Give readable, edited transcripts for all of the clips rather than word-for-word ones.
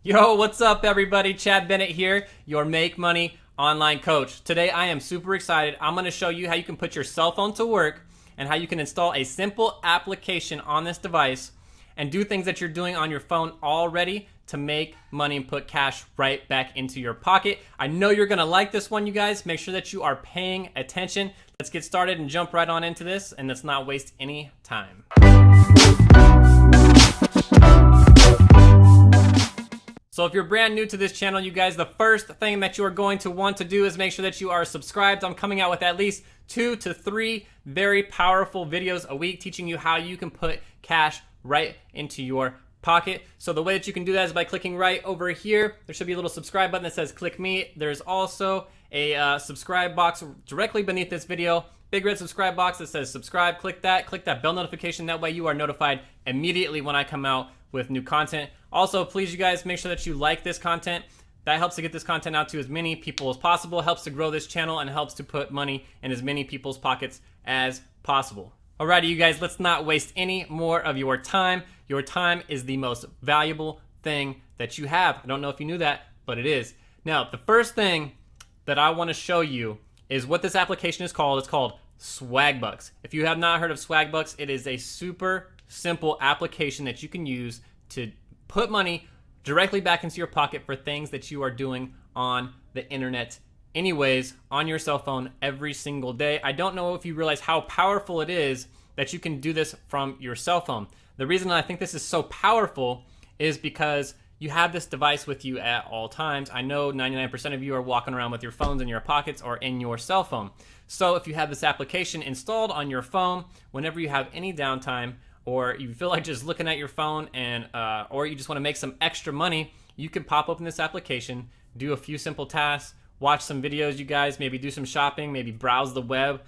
Yo, what's up everybody? Chad Bennett here, your Make Money online coach. Today I am super excited. I'm going to show you how you can put your cell phone to work and how you can install a simple application on this device and do things that you're doing on your phone already to make money and put cash right back into your pocket. I know you're going to like this one, you guys. Make sure that you are paying attention. Let's get started and jump right on into this, and let's not waste any time. So if you're brand new to this channel, you guys, the first thing that you are going to want to do is make sure that you are subscribed. I'm coming out with at least 2 to 3 very powerful videos a week teaching you how you can put cash right into your pocket. So the way that you can do that is by clicking right over here. There should be a little subscribe button that says click me. There's also a subscribe box directly beneath this video. Big red subscribe box that says subscribe. Click that bell notification. That way you are notified immediately when I come out with new content. Also, please, you guys, make sure that you like this content. That helps to get this content out to as many people as possible, helps to grow this channel, and helps to put money in as many people's pockets as possible. Alrighty, you guys, let's not waste any more of your time. Your time is the most valuable thing that you have. I don't know if you knew that, but it is. Now, the first thing that I want to show you is what this application is called. It's called Swagbucks. If you have not heard of Swagbucks, it is a super simple application that you can use to put money directly back into your pocket for things that you are doing on the internet anyways, on your cell phone every single day. I don't know if you realize how powerful it is that you can do this from your cell phone. The reason I think this is so powerful is because you have this device with you at all times. I know 99% of you are walking around with your phones in your pockets or in your cell phone. So if you have this application installed on your phone, whenever you have any downtime, or you feel like just looking at your phone and or you just want to make some extra money, you can pop open this application, do a few simple tasks, watch some videos, you guys, maybe do some shopping, maybe browse the web.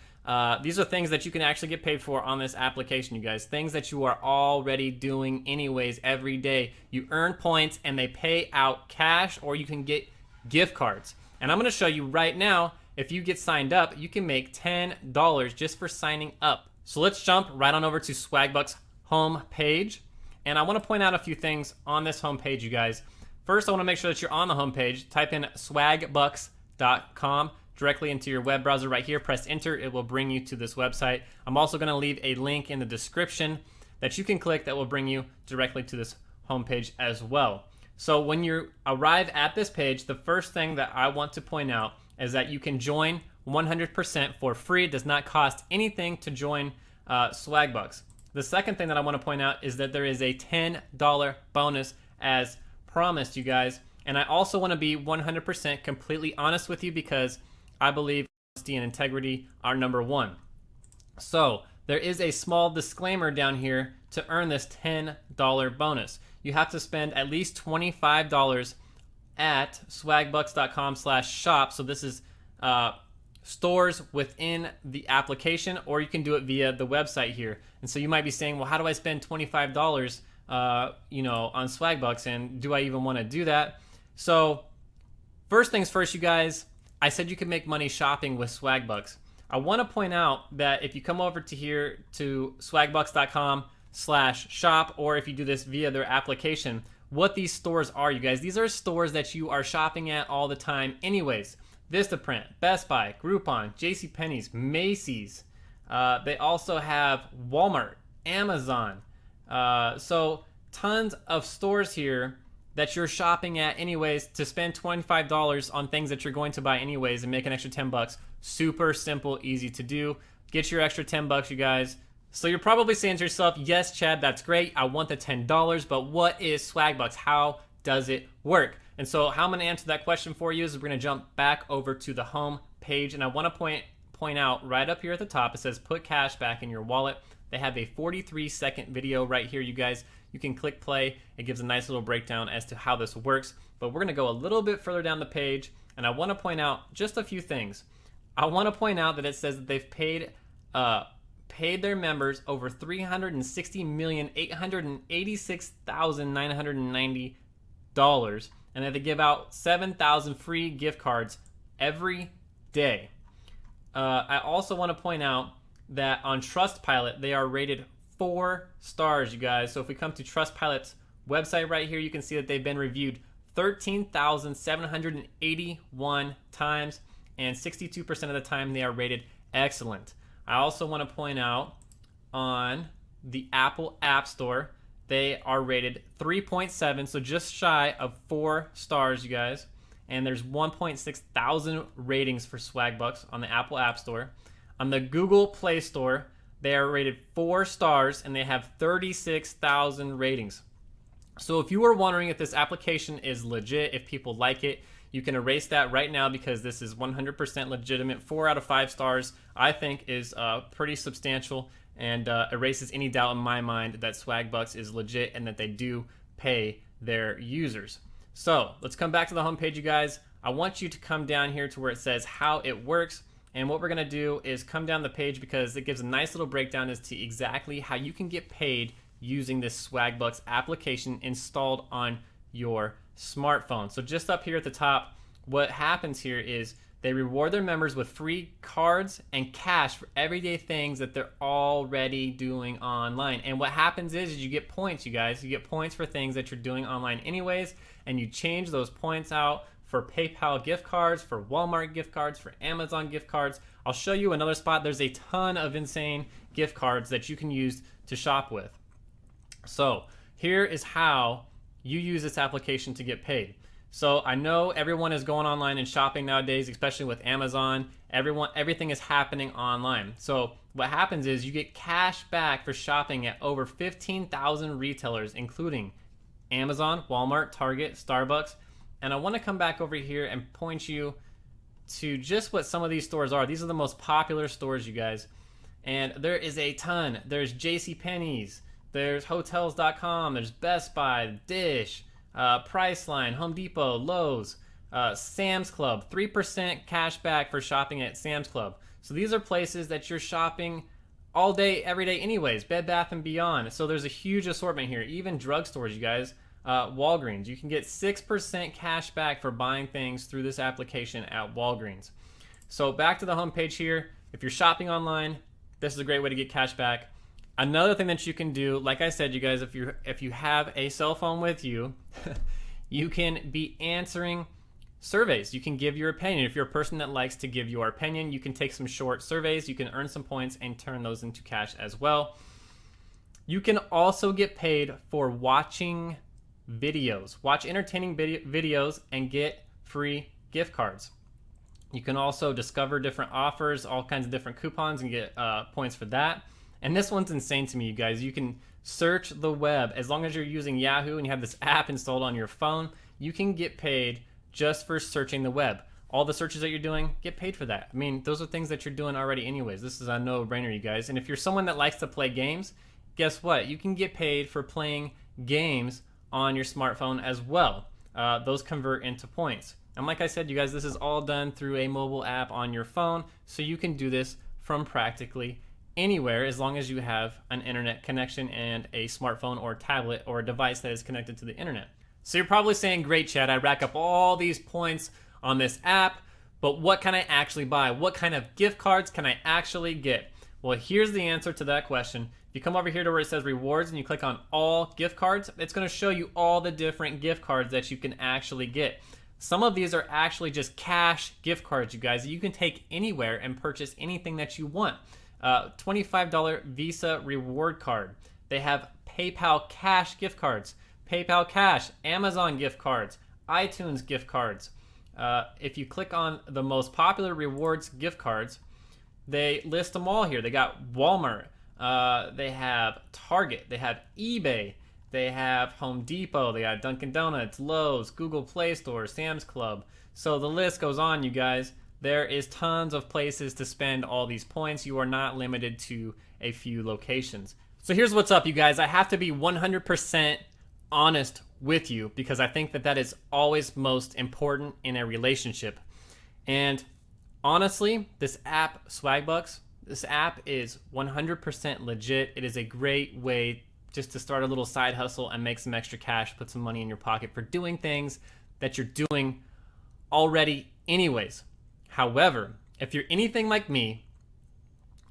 These are things that you can actually get paid for on this application, you guys. Things that you are already doing anyways every day. You earn points and they pay out cash, or you can get gift cards. And I'm going to show you right now, if you get signed up, you can make $10 just for signing up. So let's jump right on over to Swagbucks home page, and I want to point out a few things on this home page, you guys. First, I want to make sure that you're on the home page. Type in swagbucks.com directly into your web browser right here. Press enter. It will bring you to this website. I'm also going to leave a link in the description that you can click that will bring you directly to this home page as well. So when you arrive at this page, the first thing that I want to point out is that you can join 100% for free. It does not cost anything to join Swagbucks. The second thing that I want to point out is that there is a $10 bonus as promised, you guys. And I also want to be 100% completely honest with you because I believe honesty and integrity are number one. So there is a small disclaimer down here to earn this $10 bonus. You have to spend at least $25 at swagbucks.com/shop. So this is stores within the application, or you can do it via the website here. And so you might be saying, well, how do I spend $25 on Swagbucks, and do I even want to do that? So first things first, you guys, I said you can make money shopping with Swagbucks. I want to point out that if you come over to here to swagbucks.com/shop, or if you do this via their application, what these stores are, you guys, these are stores that you are shopping at all the time anyways. Vistaprint, Best Buy, Groupon, JCPenney's, Macy's. They also have Walmart, Amazon. So tons of stores here that you're shopping at anyways to spend $25 on things that you're going to buy anyways and make an extra $10. Super simple, easy to do. Get your extra $10, you guys. So you're probably saying to yourself, yes, Chad, that's great. I want the $10, but what is Swagbucks? How does it work? And so how I'm going to answer that question for you is we're going to jump back over to the home page, and I want to point out right up here at the top, it says put cash back in your wallet. They have a 43-second video right here, you guys. You can click play. It gives a nice little breakdown as to how this works, but we're going to go a little bit further down the page, and I want to point out just a few things. I want to point out that it says that they've paid their members over $360,886,990, and that they give out 7,000 free gift cards every day. I also want to point out that on Trustpilot, they are rated 4 stars, you guys. So if we come to Trustpilot's website right here, you can see that they've been reviewed 13,781 times, and 62% of the time they are rated excellent. I also want to point out on the Apple App Store, they are rated 3.7, so just shy of 4 stars, you guys. And there's 1.6 thousand ratings for Swagbucks on the Apple App Store. On the Google Play Store, they are rated 4 stars and they have 36,000 ratings. So if you were wondering if this application is legit, if people like it, you can erase that right now because this is 100% legitimate. 4 out of 5 stars, I think, is pretty substantial and erases any doubt in my mind that Swagbucks is legit and that they do pay their users. So let's come back to the homepage, you guys. I want you to come down here to where it says how it works. And what we're going to do is come down the page because it gives a nice little breakdown as to exactly how you can get paid using this Swagbucks application installed on your smartphone. So just up here at the top, what happens here is they reward their members with free cards and cash for everyday things that they're already doing online. And what happens is you get points, you guys. You get points for things that you're doing online anyways, and you change those points out for PayPal gift cards, for Walmart gift cards, for Amazon gift cards. I'll show you another spot. There's a ton of insane gift cards that you can use to shop with. So here is how you use this application to get paid. So I know everyone is going online and shopping nowadays, especially with Amazon. Everything is happening online. So what happens is you get cash back for shopping at over 15,000 retailers, including Amazon, Walmart, Target, Starbucks. And I want to come back over here and point you to just what some of these stores are. These are the most popular stores, you guys. And there is a ton. There's JCPenney's, there's Hotels.com, there's Best Buy, Dish, Priceline, Home Depot, Lowe's, Sam's Club. 3% cash back for shopping at Sam's Club. So these are places that you're shopping all day, every day anyways. Bed Bath & Beyond. So there's a huge assortment here. Even drugstores, you guys. Walgreens. You can get 6% cash back for buying things through this application at Walgreens. So back to the homepage here. If you're shopping online, this is a great way to get cash back. Another thing that you can do, like I said, you guys, if you have a cell phone with you, you can be answering surveys. You can give your opinion. If you're a person that likes to give your opinion, you can take some short surveys. You can earn some points and turn those into cash as well. You can also get paid for watching videos. Watch entertaining videos and get free gift cards. You can also discover different offers, all kinds of different coupons, and get points for that. And this one's insane to me, you guys. You can search the web. As long as you're using Yahoo and you have this app installed on your phone, you can get paid just for searching the web. All the searches that you're doing, get paid for that. I mean, those are things that you're doing already anyways. This is a no-brainer, you guys. And if you're someone that likes to play games, guess what? You can get paid for playing games on your smartphone as well. Those convert into points. And like I said, you guys, this is all done through a mobile app on your phone, so you can do this from practically anywhere as long as you have an internet connection and a smartphone or tablet or a device that is connected to the internet. So you're probably saying, great, Chad, I rack up all these points on this app, but what can I actually buy? What kind of gift cards can I actually get? Well, here's the answer to that question. If you come over here to where it says rewards and you click on all gift cards, it's going to show you all the different gift cards that you can actually get. Some of these are actually just cash gift cards, you guys. You can take anywhere and purchase anything that you want. $25 Visa reward card. They have PayPal cash gift cards, PayPal cash, Amazon gift cards, iTunes gift cards. If you click on the most popular rewards gift cards, they list them all here. They got Walmart, they have Target, they have eBay, they have Home Depot, they got Dunkin' Donuts, Lowe's, Google Play Store, Sam's Club. So the list goes on, you guys. There is tons of places to spend all these points. You are not limited to a few locations. So here's what's up, you guys. I have to be 100% honest with you because I think that is always most important in a relationship. And honestly, this app, Swagbucks, this app is 100% legit. It is a great way just to start a little side hustle and make some extra cash, put some money in your pocket for doing things that you're doing already anyways. However, if you're anything like me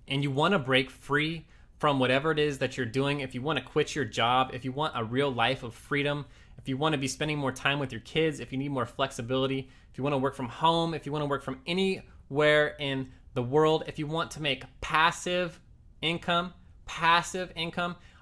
and you want to break free from whatever it is that you're doing, if you want to quit your job, if you want a real life of freedom if you want to be spending more time with your kids, if you need more flexibility, if you want to work from home, if you want to work from anywhere in the world, if you want to make passive income,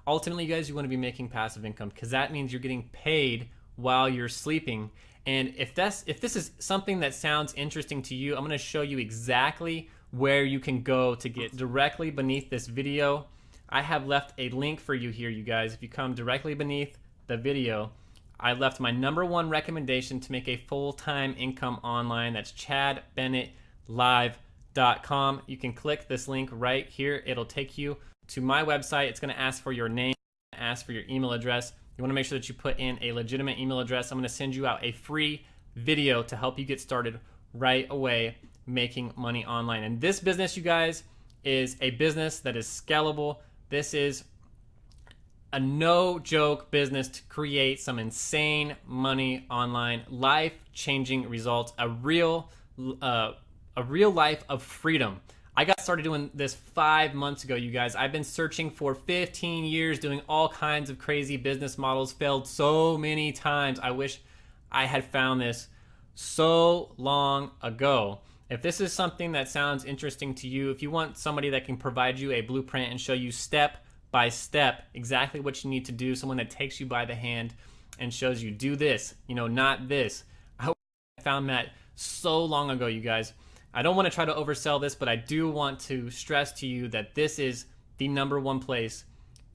ultimately, you guys, you want to be making passive income because that means you're getting paid while you're sleeping. And if this is something that sounds interesting to you, I'm going to show you exactly where you can go to get directly beneath this video. I have left a link for you here, you guys. If you come directly beneath the video, I left my #1 recommendation to make a full-time income online. That's chadbennettlive.com. You can click this link right here. It'll take you to my website. It's going to ask for your name, ask for your email address. You want to make sure that you put in a legitimate email address. I'm going to send you out a free video to help you get started right away making money online. And this business, you guys, is a business that is scalable. This is a no-joke business to create some insane money online, life-changing results, a real life of freedom. I got started doing this 5 months ago, you guys. I've been searching for 15 years, doing all kinds of crazy business models, failed so many times. I wish I had found this so long ago. If this is something that sounds interesting to you, if you want somebody that can provide you a blueprint and show you step by step exactly what you need to do, someone that takes you by the hand and shows you do this, not this. I hope I found that so long ago, you guys. I don't want to try to oversell this, but I do want to stress to you that this is the #1 place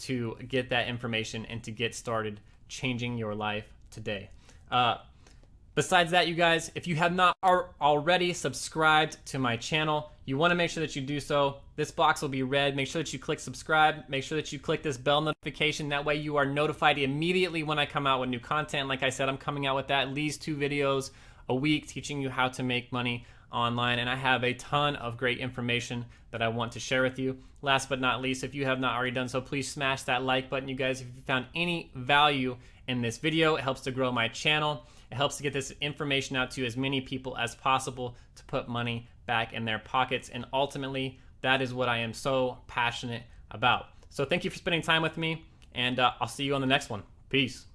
to get that information and to get started changing your life today. Besides that, you guys, if you have not already subscribed to my channel, you want to make sure that you do so. This box will be red. Make sure that you click subscribe. Make sure that you click this bell notification. That way you are notified immediately when I come out with new content. Like I said, I'm coming out with at least 2 videos a week teaching you how to make money online, and I have a ton of great information that I want to share with you. Last but not least, if you have not already done so, please smash that like button, you guys. If you found any value in this video, it helps to grow my channel. It helps to get this information out to as many people as possible to put money back in their pockets, and ultimately, that is what I am so passionate about. So thank you for spending time with me, and I'll see you on the next one. Peace.